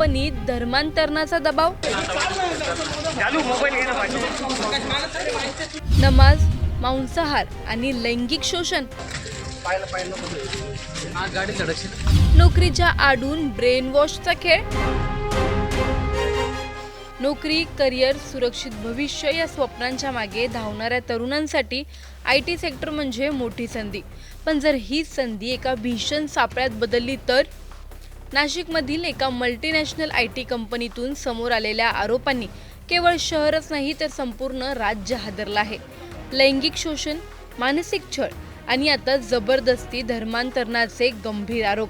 कंपनीत धर्मांतरणाचा दबाव, नमाज, मांसाहार आणि लैंगिक शोषण, नोकरीच्या आडून ब्रेन वॉशचा खेळ, नोकरी, करिअर, सुरक्षित भविष्य या स्वप्नांच्या मागे धावणाऱ्या तरुणांसाठी IT सेक्टर म्हणजे मोठी संधी. पण जर ही संधी एका भीषण सापळ्यात बदलली तर? नाशिकमधील एका मल्टीनॅशनल IT कंपनीतून समोर आलेल्या आरोपांनी केवळ शहरच नाही तर संपूर्ण राज्य हादरलं आहे. लैंगिक शोषण, मानसिक छळ आणि आता जबरदस्ती धर्मांतरणाचे गंभीर आरोप.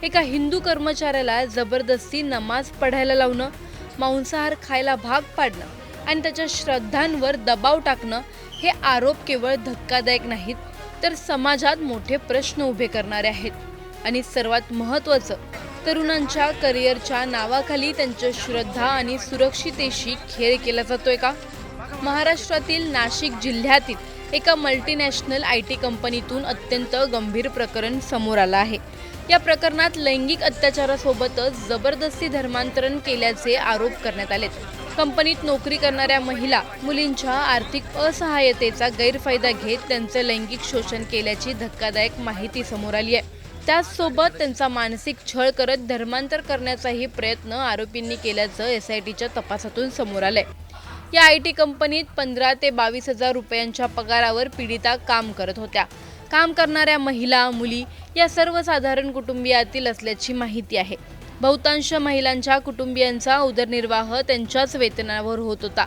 एका हिंदू कर्मचाऱ्याला जबरदस्ती नमाज पढायला लावणं, मांसाहार खायला भाग पाडणं आणि त्याच्या श्रद्धांवर दबाव टाकणं हे आरोप केवळ धक्कादायक नाहीत तर समाजात मोठे प्रश्न उभे करणारे आहेत. आणि सर्वात महत्त्वाचं, तरुणांच्या करिअरच्या नावाखाली त्यांच्या श्रद्धा आणि सुरक्षितेशी खेळ केला जातोय का? महाराष्ट्रातील नाशिक जिल्ह्यातील एका मल्टीनॅशनल IT कंपनीतून अत्यंत गंभीर प्रकरण समोर आलं आहे. या प्रकरणात लैंगिक अत्याचारासोबतच जबरदस्ती धर्मांतरण केल्याचे आरोप करण्यात आलेत. कंपनीत नोकरी करणाऱ्या महिला, मुलींच्या आर्थिक असहाय्यतेचा गैरफायदा घेत त्यांचं लैंगिक शोषण केल्याची धक्कादायक माहिती समोर आली आहे. त्याचसोबत त्यांचा मानसिक छळ करत धर्मांतर करण्याचाही प्रयत्न आरोपींनी केल्याचं SITच्या तपासातून समोर आलंय. या IT कंपनीत 15 ते 22 हजार रुपयांच्या पगारावर पीडिता काम करत होत्या. काम करणाऱ्या महिला, मुली या सर्वसाधारण कुटुंबियातील असल्याची माहिती आहे. बहुतांश महिलांच्या कुटुंबियांचा उदरनिर्वाह त्यांच्याच वेतनावर होत होता.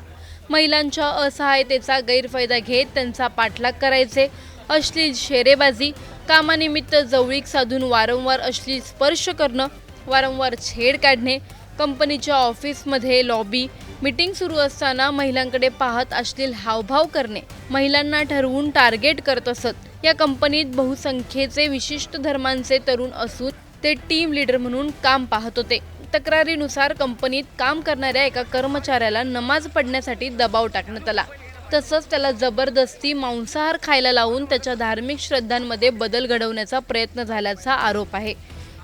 महिलांच्या असहायतेचा गैरफायदा घेत त्यांचा पाठलाग करायचे, अश्लील शेरेबाजी, कामानिमित्त जवळीक साधून वारंवार अश्लील स्पर्श करणं, वारंवार छेड काढणे, कंपनीच्या ऑफिसमध्ये लॉबी, मीटिंग सुरू असताना महिलांकडे पाहत अश्लील हावभाव करणे, महिलांना ठरवून टार्गेट करत असत. या कंपनीत बहुसंख्येचे विशिष्ट धर्मांचे तरुण असून ते टीम लीडर म्हणून काम पाहत होते. तक्रारीनुसार कंपनीत काम करणाऱ्या एका कर्मचाऱ्याला नमाज पढण्यासाठी दबाव टाकण्यात आला. तसंच त्याला जबरदस्ती मांसाहार खायला लावून त्याच्या धार्मिक श्रद्धांमध्ये बदल घडवण्याचा प्रयत्न झाल्याचा आरोप आहे.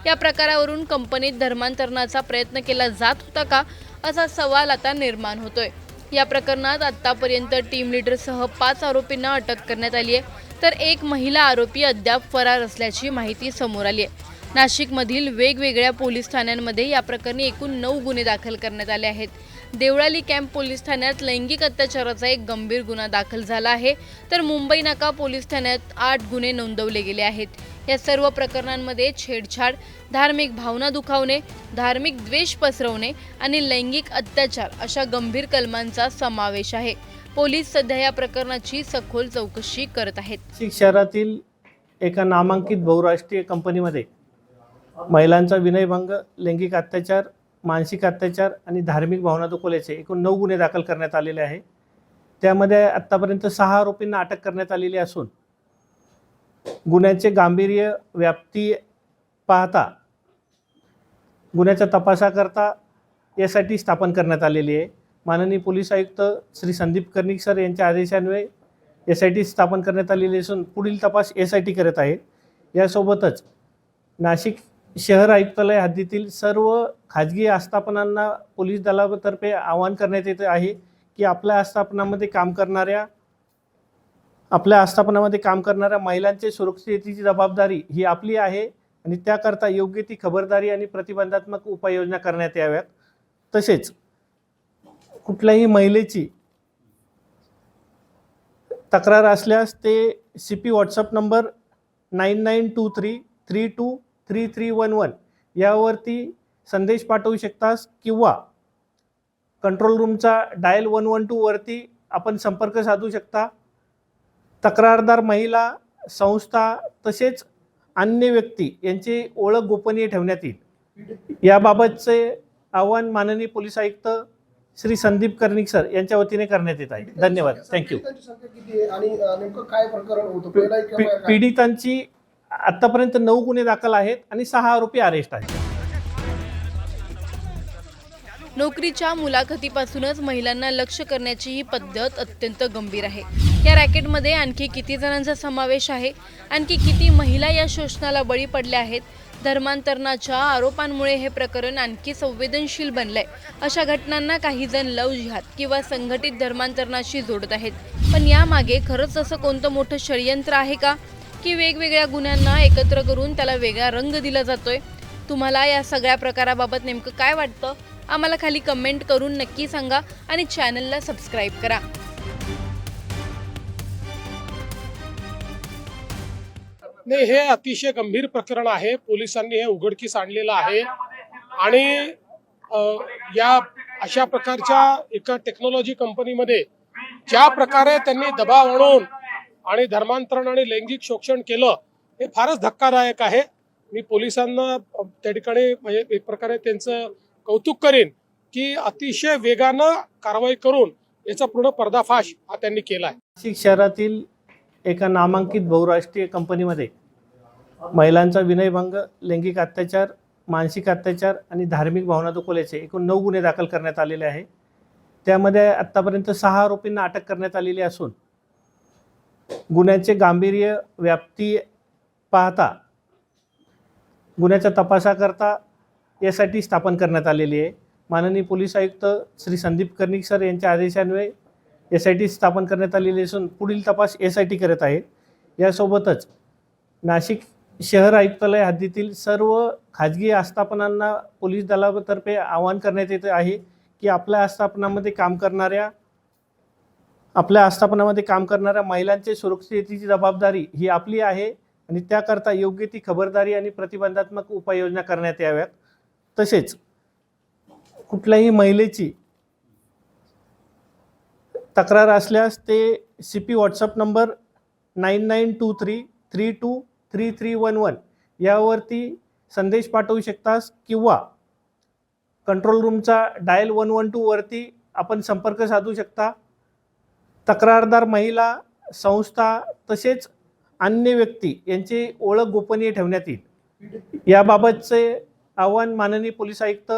या प्रकारावरून कंपनीत धर्मांतरणाचा प्रयत्न केला जात होता का, असा सवाल आता निर्माण होतोय. या प्रकरणात आतापर्यंत टीम लीडरसह 5 आरोपींना अटक करण्यात आली आहे, तर एक महिला आरोपी अद्याप फरार असल्याची माहिती समोर आली आहे. नाशिकमधील वेगवेगळ्या पोलीस ठाण्यांमध्ये या प्रकरणी एकूण 9 गुन्हे दाखल करण्यात आले आहेत. देवळाली कॅम्प पोलीस ठाण्यात लैंगिक अत्याचाराचा एक गंभीर गुन्हा दाखल झाला आहे, तर मुंबई नाका पोलीस ठाण्यात 8 गुन्हे नोंदवले गेले आहेत. या सर्व प्रकरणांमध्ये छेडछाड, धार्मिक भावना दुखावणे, धार्मिक द्वेष पसरवणे आणि लैंगिक अत्याचार अशा गंभीर कलमांचा समावेश आहे. पोलीस सध्या या प्रकरणाची सखोल चौकशी करत आहेत. नाशिक शहरातील एका नामांकित बहुराष्ट्रीय कंपनीमध्ये महिलांचा विनयभंग, लैंगिक अत्याचार, मानसिक अत्याचार आणि धार्मिक भावना दुखवल्याचे एकूण 9 गुन्हे दाखल करण्यात आलेले आहे. त्यामध्ये आत्तापर्यंत 6 आरोपींना अटक करण्यात आलेली असून गुन्ह्याचे गांभीर्य, व्याप्ती पाहता गुन्ह्याच्या तपासाकरता SIT स्थापन करण्यात आलेली आहे. माननीय पोलीस आयुक्त श्री संदीप कर्णिक सर यांच्या आदेशान्वये SIT स्थापन करण्यात आलेली असून पुढील तपास SIT करत आहे. यासोबतच नाशिक शहर आयुक्तालय हद्दीतील सर्व खाजगी आस्थापनांना पोलीस दलातर्फे आवाहन करण्यात येत आहे की आपल्या आस्थापनामध्ये काम करणाऱ्या महिलांची सुरक्षिततेची जबाबदारी ही आपली आहे आणि त्याकरता योग्य ती खबरदारी आणि प्रतिबंधात्मक उपाययोजना करण्यात याव्यात. तसेच कुठल्याही महिलेची तक्रार असल्यास ते CP WhatsApp नंबर 9923323311 यावरती संदेश पाठवू शकतास किंवा कंट्रोल रूमचा डायल 112 वरती आपण संपर्क साधू शकता. तक्रारदार महिला, संस्था तसेच अन्य व्यक्ती यांची ओळख गोपनीय ठेवण्यात येईल. याबाबतचे आवाहन माननीय पोलीस आयुक्त श्री संदीप कर्णिक सर यांच्या वतीने करण्यात येत आहे. धन्यवाद. थँक्यू. पीडितांची आतापर्यंत 9 गुन्हे दाखल आहेत आणि 6 आरोपी अरेस्ट आहेत. नोकरीच्या मुलाखतीपासूनच महिलांना लक्ष्य करण्याची ही पद्धत अत्यंत गंभीर आहे. या रॅकेटमध्ये आणखी किती जणांचा समावेश आहे, आणखी किती महिला या शोषणाला बळी पडल्या आहेत, धर्मांतरणाच्या आरोपांमुळे हे प्रकरण आणखी संवेदनशील बनलंय. अशा घटनांना काही जण लव्ह जिहाद किंवा संघटित धर्मांतरणाशी जोडत आहेत. पण यामागे खरंच असं कोणतं मोठं षडयंत्र आहे का, की वेगवेगळ्या गुन्ह्यांना एकत्र करून त्याला वेगळा रंग दिला जातोय? तुम्हाला या सगळ्या प्रकाराबाबत नेमकं काय वाटतं? आम्हाला खाली कमेंट करून नक्की सांगा आणि चॅनलला सबस्क्राईब करा. नाही, हे अतिशय गंभीर प्रकरण आहे. पोलिसांनी हे उघडकीस आणलेलं आहे आणि या अशा प्रकारच्या एका टेक्नॉलॉजी कंपनीमध्ये ज्या प्रकारे त्यांनी दबाव आणून आणि धर्मांतरण आणि लैंगिक शोषण केलं, हे फारच धक्कादायक आहे. मी पोलिसांना त्या ठिकाणी म्हणजे एक प्रकारे त्यांचं कौतुक करेन की अतिशय वेगानं कारवाई करून याचा पूर्ण पर्दाफाश हा त्यांनी केला आहे. नाशिक शहरातील एका नामांकित बहुराष्ट्रीय कंपनीमध्ये महिलांचा विनयभंग, लैंगिक अत्याचार, मानसिक अत्याचार आणि धार्मिक भावना दुखवल्याचे एकूण 9 गुन्हे दाखल करण्यात आलेले आहे. त्यामध्ये आत्तापर्यंत 6 आरोपींना अटक करण्यात आलेली असून गुन्ह्याचे गांभीर्य, व्याप्ती पाहता गुन्ह्याच्या तपासाकरता यासाठी स्थापन करण्यात आलेली आहे. माननीय पोलीस आयुक्त श्री संदीप कर्णिक सर यांच्या आदेशान्वये SIT स्थापन करण्यात आलेली असून पुढील तपास SIT करत आहे. यासोबतच नाशिक शहर आयुक्तालय हद्दीतील सर्व खाजगी आस्थापनांना पोलीस दलातर्फे आवाहन करण्यात येत आहे की आपल्या आस्थापनामध्ये काम करणाऱ्या महिलांचे सुरक्षिततेची जबाबदारी ही आपली आहे आणि त्याकरता योग्य ती खबरदारी आणि प्रतिबंधात्मक उपाययोजना करण्यात याव्यात. तसेच कुठल्याही महिलेची तक्रार असल्यास ते CP व्हॉट्सअप नंबर 9923323311 यावरती संदेश पाठवू शकतास किंवा कंट्रोल रूमचा डायल 112 वरती आपण संपर्क साधू शकता. तक्रारदार महिला, संस्था तसेच अन्य व्यक्ती यांची ओळख गोपनीय ठेवण्यात येईल. याबाबतचे आवाहन माननीय पोलीस आयुक्त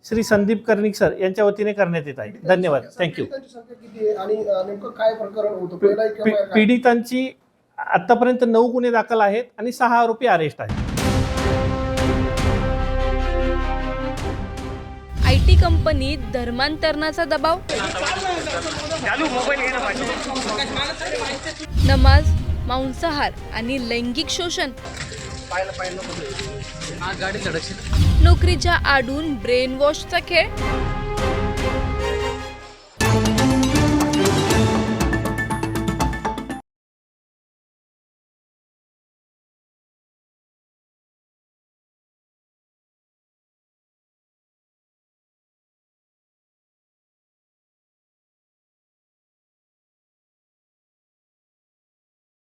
श्री संदीप कर्णिक सर यांच्या वतीने करण्यात येत आहे. धन्यवाद. थँक्यू. पीडितांची आतापर्यंत 9 गुन्हे दाखल आहेत आणि 6 आरोपी अरेस्ट आहेत. IT कंपनीत धर्मांतरणाचा दबाव, नमाज, मांसाहार आणि लैंगिक शोषण, नोकरीच्या आडून ब्रेन वॉशचा खेळ.